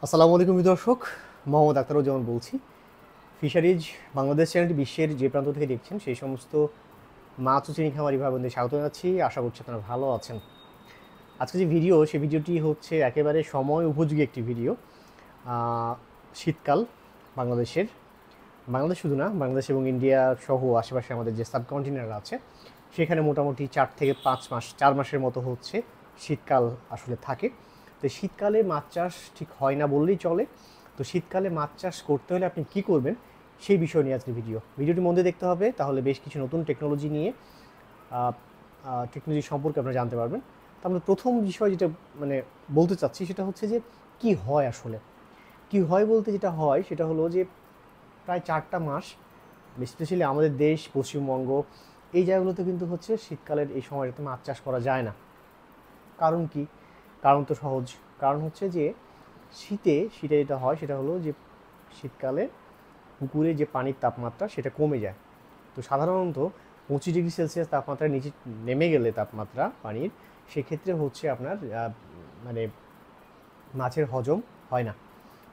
আসসালামু আলাইকুম দর্শক, মোহাম্মদ আখতারুজ্জামান বলছি। ফিশারিজ বাংলাদেশ চ্যানেলটি বিশ্বের যে প্রান্ত থেকে দেখছেন সেই সমস্ত মাছ ও চিনি খামারি ভাই বোনদের স্বাগত জানাচ্ছি। আশা করছি আপনারা ভালো আছেন। আজকে যে ভিডিও, সেই ভিডিওটি হচ্ছে একেবারে সময় উপযোগী একটি ভিডিও। শীতকাল বাংলাদেশের, বাংলাদেশ শুধু না, বাংলাদেশ এবং ইন্ডিয়া সহ আশেপাশে আমাদের যে সাবকন্টিনেন্ট আছে সেখানে মোটামুটি 4 থেকে 5 মাস, 4 মাসের মতো হচ্ছে শীতকাল আসলে থাকে। তো শীতকালে মাছ চাষ ঠিক হয় না বললেই চলে। তো শীতকালে মাছ চাষ করতে হলে আপনি কী করবেন সেই বিষয় নিয়ে আজকে ভিডিওটি মন দিয়ে দেখতে হবে, তাহলে বেশ কিছু নতুন টেকনোলজি সম্পর্কে আপনারা জানতে পারবেন। তো আমরা প্রথম বিষয় যেটা মানে বলতে চাচ্ছি সেটা হচ্ছে যে কি হয় আসলে। কি হয় বলতে যেটা হয় সেটা হলো যে প্রায় 4টা মাস, স্পেশালি আমাদের দেশ পশ্চিমবঙ্গ এই জায়গাগুলোতে কিন্তু হচ্ছে শীতকালের এই সময়টাতে মাছ চাষ করা যায় না। কারণ কি? কারণ তো সহজ। কারণ হচ্ছে যে শীতে যেটা হয় সেটা হলো যে শীতকালে পুকুরে যে পানির তাপমাত্রা সেটা কমে যায়। তো সাধারণত 25 ডিগ্রি সেলসিয়াস তাপমাত্রার নিচে নেমে গেলে তাপমাত্রা পানির, সেক্ষেত্রে হচ্ছে আপনার মানে মাছের হজম হয় না।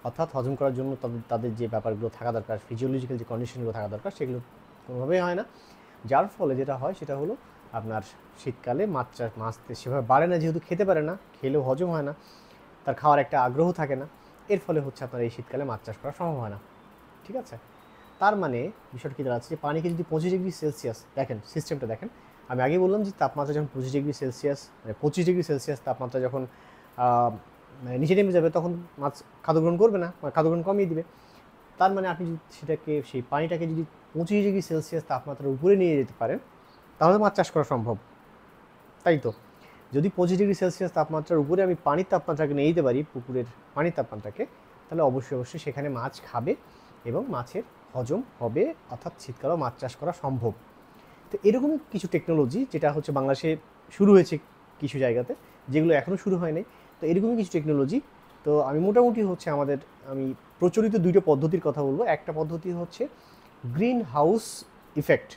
অর্থাৎ হজম করার জন্য তাদের যে ব্যাপারগুলো থাকা দরকার, ফিজিওলজিক্যাল যে কন্ডিশনগুলো থাকা দরকার, সেগুলো কোনোভাবেই হয় না। যার ফলে যেটা হয় সেটা হলো আপনার শীতকালে মাছ সেভাবে বাড়ে না, যেহেতু খেতে পারে না, খেলেও হজম হয় না, তার খাওয়ার একটা আগ্রহ থাকে না। এর ফলে হচ্ছে আপনার এই শীতকালে মাছ চাষ করা সম্ভব হয় না। ঠিক আছে? তার মানে বিষয়টা কী দাঁড়াচ্ছে, যে পানিকে যদি 25 ডিগ্রি সেলসিয়াস, দেখেন সিস্টেমটা দেখেন। আমি আগেই বললাম যে তাপমাত্রা যখন 25 ডিগ্রি সেলসিয়াস, মানে 25 ডিগ্রি সেলসিয়াস তাপমাত্রা যখন মানে নিচে নেমে যাবে, তখন মাছ খাদ্য গ্রহণ করবে না, খাদ্য গ্রহণ কমিয়ে দিবে। তার মানে আপনি যদি সেই পানিটাকে যদি 25 ডিগ্রি সেলসিয়াস তাপমাত্রার উপরে নিয়ে যেতে পারেন, তাহলে মাছ চাষ করা সম্ভব। তাই তো? যদি 25 ডিগ্রি সেলসিয়াস তাপমাত্রার উপরে আমি পানির তাপমাত্রাকে নিয়ে যেতে পারি, পুকুরের পানির তাপমাত্রাকে, তাহলে অবশ্যই সেখানে মাছ খাবে এবং মাছের হজম হবে, অর্থাৎ শীতকালেও মাছ চাষ করা সম্ভব। তো এরকম কিছু টেকনোলজি যেটা হচ্ছে বাংলাদেশে শুরু হয়েছে কিছু জায়গাতে, যেগুলো এখনও শুরু হয়নি। তো এরকমই কিছু টেকনোলজি। তো আমি মোটামুটি হচ্ছে আমি প্রচলিত 2টো পদ্ধতির কথা বলবো। একটা পদ্ধতি হচ্ছে green house effect,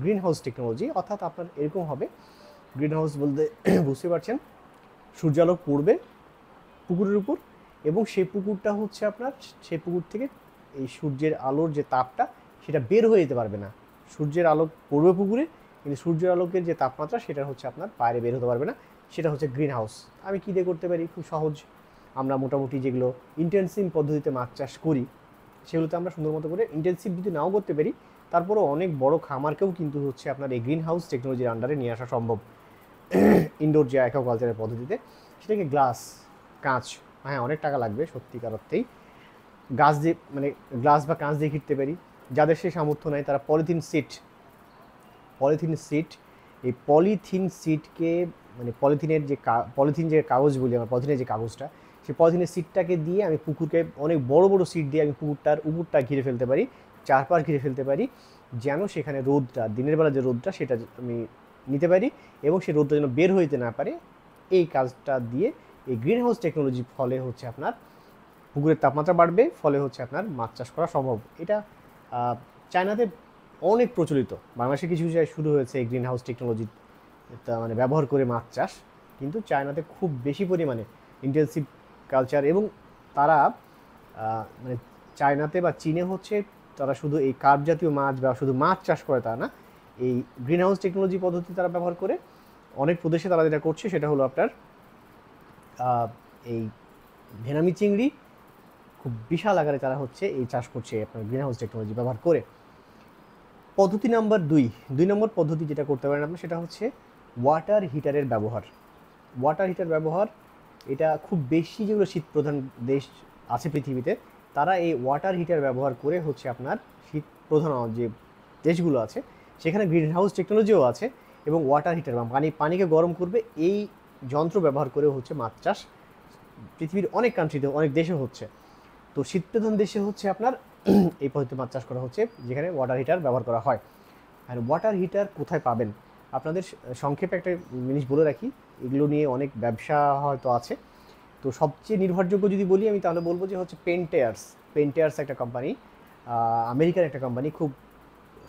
green house technology. অর্থাৎ আপনার এরকম হবে, গ্রিন হাউস বলতে বুঝতে পারছেন, সূর্যালোক পড়বে পুকুরের উপর, এবং সেই পুকুরটা হচ্ছে আপনার, সেই পুকুর থেকে এই সূর্যের আলোর যে তাপটা সেটা বের হয়ে যেতে পারবে না। সূর্যের আলো পড়বে পুকুরে, কিন্তু সূর্যের আলোকের যে তাপমাত্রা সেটা হচ্ছে আপনার বাইরে বের হতে পারবে না। সেটা হচ্ছে গ্রিন হাউস। আমি কী দিয়ে করতে পারি? খুব সহজ। আমরা মোটামুটি যেগুলো ইন্টেন্সিভ পদ্ধতিতে মাছ চাষ করি, সেগুলোতে আমরা সুন্দর মতো করে, ইন্টেন্সিভ যদি নাও করতে পারি, তারপরেও অনেক বড় খামারকেও কিন্তু হচ্ছে আপনার এই গ্রিন হাউস টেকনোলজির আন্ডারে নিয়ে আসা সম্ভব। ইনডোর যে অ্যাকোয়াকালচারের পদ্ধতিতে, সেটাকে কাঁচ, হ্যাঁ অনেক টাকা লাগবে সত্যিকার অর্থেই, মানে গ্লাস বা কাঁচ দিয়ে ঘিরতে পারি। যাদের সেই সামর্থ্য নেই তারা পলিথিন সিট, এই পলিথিন সিটকে, মানে পলিথিন যে কাগজ বলি আমরা, পলিথিনের যে কাগজটা, সেই পলিথিনের সিটটাকে দিয়ে আমি পুকুরকে, অনেক বড় বড় সিট দিয়ে আমি পুকুরটার উপরটা ঘিরে ফেলতে পারি, চারপাশ ঘিরে ফেলতে পারি, যেন সেখানে রোদটা, দিনের বেলা যে রোদটা সেটা আমি নিতে পারি, এবং সেই রোদটা যেন বের হইতে না পারে। এই কাজটা দিয়ে, এই গ্রিন হাউস টেকনোলজির ফলে হচ্ছে আপনার পুকুরের তাপমাত্রা বাড়বে, ফলে হচ্ছে আপনার মাছ চাষ করা সম্ভব। এটা চায়নাতে অনেক প্রচলিত। বাংলাদেশে কিছু জায়গায় শুরু হয়েছে এই গ্রিন হাউস টেকনোলজি মানে ব্যবহার করে মাছ চাষ, কিন্তু চায়নাতে খুব বেশি পরিমাণে ইন্টেন্সিভ কালচার। এবং তারা মানে চায়নাতে বা চীনে হচ্ছে, তারা শুধু এই কার্প জাতীয় মাছ বা শুধু মাছ চাষ করে তা না, এই গ্রিন হাউস টেকনোলজি পদ্ধতি তারা ব্যবহার করে অনেক প্রদেশে তারা যেটা করছে সেটা হলো আপনার এই ভেনামি চিংড়ি খুব বিশাল আকারে তারা হচ্ছে এই চাষ করছে আপনার গ্রিন হাউস টেকনোলজি ব্যবহার করে। পদ্ধতি নাম্বার 2 নম্বর পদ্ধতি যেটা করতে পারেন আপনি, সেটা হচ্ছে ওয়াটার হিটারের ব্যবহার। ওয়াটার হিটার ব্যবহার, এটা খুব বেশি যেগুলো শীত প্রধান দেশ আছে পৃথিবীতে, তারা এই ওয়াটার হিটার ব্যবহার করে হচ্ছে আপনার শীত প্রধান যে দেশগুলো আছে সেখানে গ্রিন হাউস টেকনোলজিও আছে, এবং ওয়াটার হিটার বা পানিকে গরম করবে এই যন্ত্র ব্যবহার করে হচ্ছে মাছ চাষ পৃথিবীর অনেক কান্ট্রিতে, অনেক দেশে হচ্ছে। তো শীতপ্রধান দেশে হচ্ছে আপনার এই পদ্ধতিতে মাছ চাষ করা হচ্ছে, যেখানে ওয়াটার হিটার ব্যবহার করা হয়। আর ওয়াটার হিটার কোথায় পাবেন? আপনাদের সংক্ষেপে একটা জিনিস বলে রাখি, এগুলো নিয়ে অনেক ব্যবসা হয়তো আছে। তো সবচেয়ে নির্ভরযোগ্য যদি বলি আমি, তাহলে বলবো যে হচ্ছে পেন্টেয়ার্স একটা কোম্পানি, আমেরিকার একটা কোম্পানি। খুব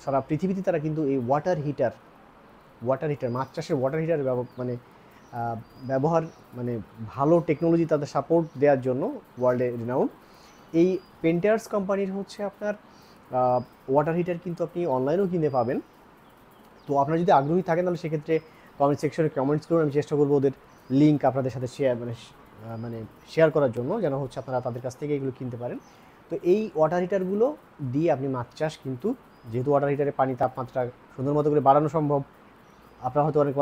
সারা পৃথিবীতে তারা কিন্তু এই ওয়াটার হিটার মাছ চাষের ওয়াটার হিটার মানে ব্যবহার মানে ভালো টেকনোলজি তাদের সাপোর্ট দেওয়ার জন্য ওয়ার্ল্ডে রিনাউন্ড। এই পেন্টার্স কোম্পানির হচ্ছে আপনার ওয়াটার হিটার কিন্তু আপনি অনলাইনেও কিনে পাবেন। তো আপনারা যদি আগ্রহী থাকেন তাহলে সেক্ষেত্রে কমেন্ট সেকশনে কমেন্টস করুন, আমি চেষ্টা করবো ওদের লিঙ্ক আপনাদের সাথে মানে শেয়ার করার জন্য, যেন হচ্ছে আপনারা তাদের কাছ থেকে এগুলো কিনতে পারেন। তো এই ওয়াটার হিটারগুলো দিয়ে আপনি মাছ চাষ কিন্তু, যেহেতু ওয়াটার হিটারে পানি তাপমাত্রা সুন্দর মতো করে বাড়ানো সম্ভব, আপনারা হয়তো অনেক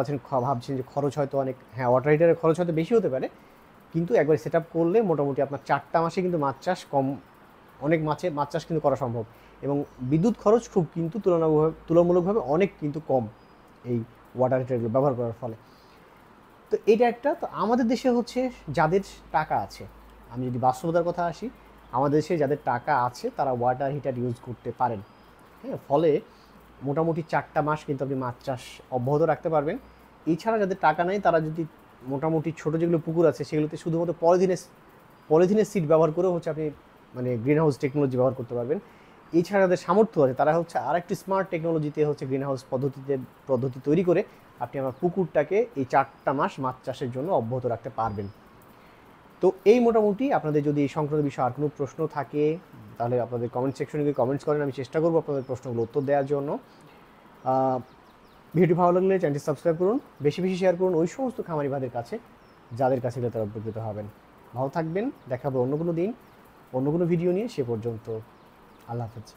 ভাবছেন যে খরচ হয়তো অনেক, হ্যাঁ ওয়াটার হিটারের খরচ হয়তো বেশি হতে পারে, কিন্তু একবার সেট আপ করলে মোটামুটি আপনার 4টা মাসে কিন্তু মাছ চাষ অনেক মাছ চাষ কিন্তু করা সম্ভব। এবং বিদ্যুৎ খরচ খুব কিন্তু তুলনামূলকভাবে অনেক কিন্তু কম এই ওয়াটার হিটারগুলো ব্যবহার করার ফলে। তো এটা একটা। তো আমাদের দেশে হচ্ছে যাদের টাকা আছে, আমি যদি বাস্তবতার কথা আসি, আমাদের দেশে যাদের টাকা আছে তারা ওয়াটার হিটার ইউজ করতে পারেন। হ্যাঁ, ফলে মোটামুটি 4টা মাস কিন্তু আপনি মাছ চাষ অব্যাহত রাখতে পারবেন। এছাড়া যাদের টাকা নেই তারা যদি মোটামুটি ছোটো যেগুলো পুকুর আছে সেগুলোতে শুধুমাত্র পলিথিনের সিট ব্যবহার করেও হচ্ছে আপনি মানে গ্রিন হাউস টেকনোলজি ব্যবহার করতে পারবেন। এছাড়া যাদের সামর্থ্য আছে তারা হচ্ছে আরেকটি স্মার্ট টেকনোলজিতে হচ্ছে গ্রিন হাউস পদ্ধতি তৈরি করে আপনি আমার পুকুরটাকে এই 4টা মাস মাছ চাষের জন্য অব্যাহত রাখতে পারবেন। তো এই মোটামুটি, আপনাদের যদি এই সংক্রান্ত বিষয়ে আর কোনো প্রশ্ন থাকে তাহলে আপনাদের কমেন্ট সেকশনে গিয়ে কমেন্টস করেন, আমি চেষ্টা করবো আপনাদের প্রশ্নগুলো উত্তর দেওয়ার জন্য। ভিডিওটি ভালো লাগলে চ্যানেলটি সাবস্ক্রাইব করুন, বেশি বেশি শেয়ার করুন ওই সমস্ত খামারি ভাইদের কাছে যাদের কাছে গেলে তারা উপকৃত হবেন। ভালো থাকবেন, দেখা হবে অন্য কোনো দিন অন্য কোনো ভিডিও নিয়ে। সে পর্যন্ত আল্লাহ হাফেজ।